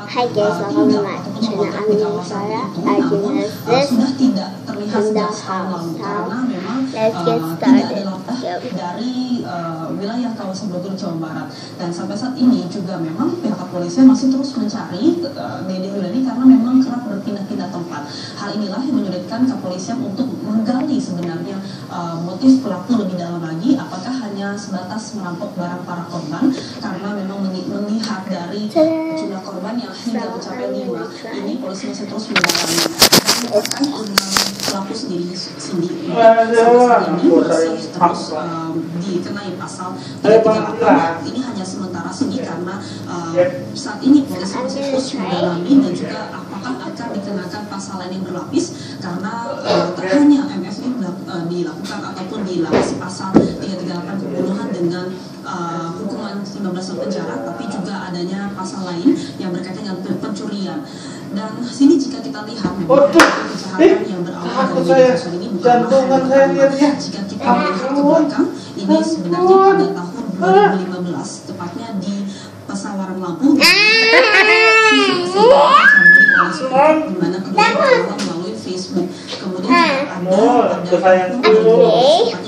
Hi guys, welcome to my channel. I'm Sarah. I this sudah tidak terlihat sejak setahun lalu karena memang tidak ada latah dari wilayah kawasan Bogor, Jawa Barat. Dan sampai saat ini juga memang pihak kepolisian masih terus mencari Dede Yudani karena memang kerap berpindah-pindah tempat. Hal inilah yang menyulitkan kepolisian untuk menggali sebenarnya motif pelaku lebih dalam lagi. Apakah hanya sebatas merampok barang para korban karena memang melihat dari jumlah korban yang hingga mencapai 5, ini polisi masih terus mendalami. Bahkan pelaku sendiri Cindy sampai ini masih terus dikenai pasal 338. Ini hanya sementara Cindy karena saat ini polisi masih terus mendalami dan juga apakah akan dikenakan pasal lain yang berlapis karena tak hanya MF ini dilakukan ataupun dilapisi pasal 338 pembunuhan dengan hukuman 15 tahun penjara, tapi juga adanya pasal lain yang berkaitan dengan pencurian. Dan sini jika kita lihat memang kejahatan yang berawal dari media sosial ini bukanlah hanya jika kita melihat ke belakang, ini sebenarnya pada tahun 2015 tepatnya di Pesawaran Lampung, di mana kedua melalui Facebook. Kemudian juga ada tepatnya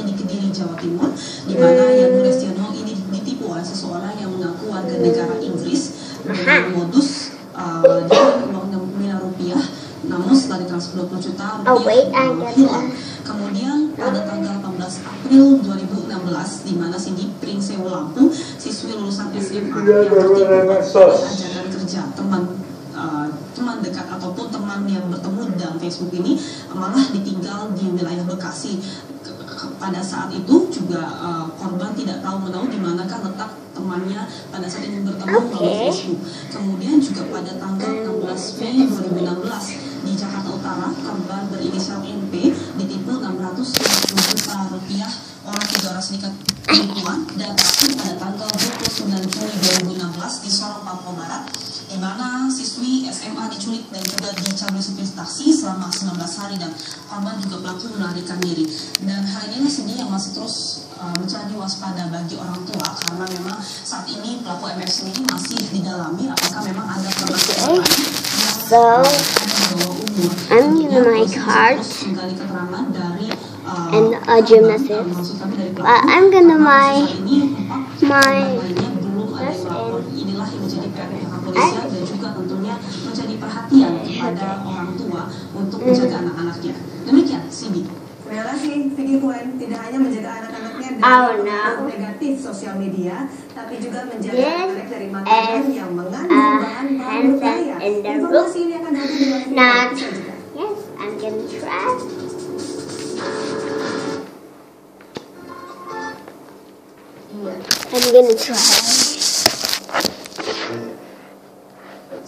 di Kediri, Jawa Timur, di mana yang Lestiano ini ditipu oleh seseorang yang mengaku warga negara Inggris dengan modus dia uang 60 miliar rupiah, namun setelah ditransfer 20 juta rupiah hilang. Kemudian pada tanggal 18 April 2016, di mana Cindy Pringsewu Lampung, siswi lulusan SMA yang tertipu ajakan kerja teman dekat ataupun teman yang bertemu dalam Facebook ini malah ditinggal di wilayah Bekasi. Pada saat itu juga korban tidak tahu menahu di manakah letak temannya pada saat ini bertemu melalui Facebook. Kemudian juga pada tanggal 16 Mei 2016 di Jakarta Utara, korban berinisial NP ditipu 650 juta rupiah oleh 3 orang sindikat penipuan. Dan terakhir pada tanggal 29 Juni 2016 di Sorong, Papua Barat, di mana siswi SMA diculik dan juga dicabuli supir taksi selama 19 hari dan korban juga pelaku melarikan diri. Dan hal inilah sendiri yang masih terus menjadi waspada bagi orang tua karena memang saat ini pelaku MF sendiri masih didalami apakah memang ada permasalahan lain yang ada di bawah umur. I'm using my card Menggali keterangan dari and a gymnast. I'm gonna my inilah yang menjadi PR pihak kepolisian dan juga tentunya menjadi perhatian kepada orang tua untuk menjaga anak-anaknya. Demikian, Cindy. Terima kasih, Vicky Puen tidak hanya menjaga anak-anaknya dari pengaruh negatif sosial media, tapi juga menjaga anak dari makanan yang mengandung bahan-bahan berbahaya. Informasi ini akan hadir di video selanjutnya. Yes, I'm gonna try. I'm gonna try.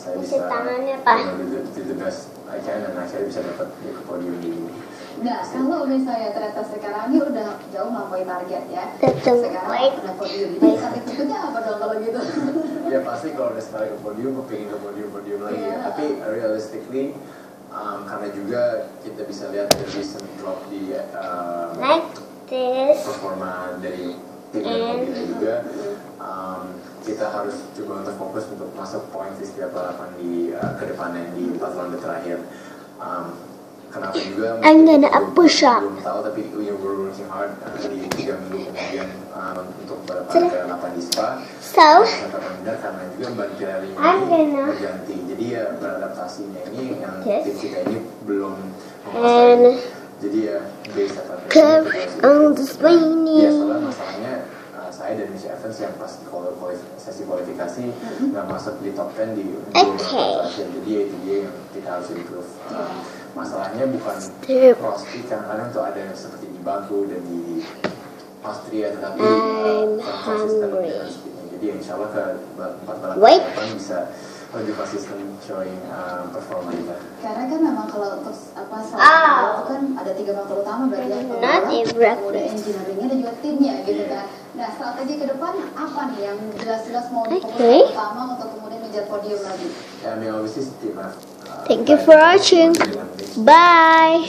Bisa tangannya, Pak. Bisa dapat di podium ini. Nah, kalau misalnya ternyata sekarang ini udah jauh melampaui target ya. Sekarang udah podium. Jadi target berikutnya apa dong kalau gitu? Ya pasti kalau udah sekali ke podium, pengen ke podium lagi ya. Tapi realistically, karena juga kita bisa lihat ada recent drop di performa dari tim dan mobilnya juga. Kita harus coba untuk fokus untuk masuk poin di setiap balapan di kedepannya di 4 ronde terakhir. Kenapa juga? I'm gonna push up. Belum tahu, tapi we're working hard di 3 minggu kemudian untuk balapan ke-8 di Spa. So, Benar karena juga Mbak Pirelli ini berganti. Jadi ya beradaptasinya ini yang tim kita ini belum menguasai. Jadi ya base ya soalnya masalahnya saya dan Miss Evans yang pas di sesi kualifikasi nggak masuk di top 10 di jadi ya itu dia yang kita harus improve. Masalahnya bukan crossfit, kadang-kadang tuh ada yang seperti di Baku dan di Austria, tetapi konsisten dan speednya. Jadi insya Allah ke 4 balapan bisa lebih konsisten showing performa kita. Karena kan memang kalau untuk itu kan ada 3 faktor utama berarti yang kemudian engineeringnya dan juga timnya gitu kan. Nah, strategi ke depan apa nih yang jelas-jelas mau fokus utama untuk kemudian mengejar podium lagi? Ya, obviously tim. Thank you for watching. Bye.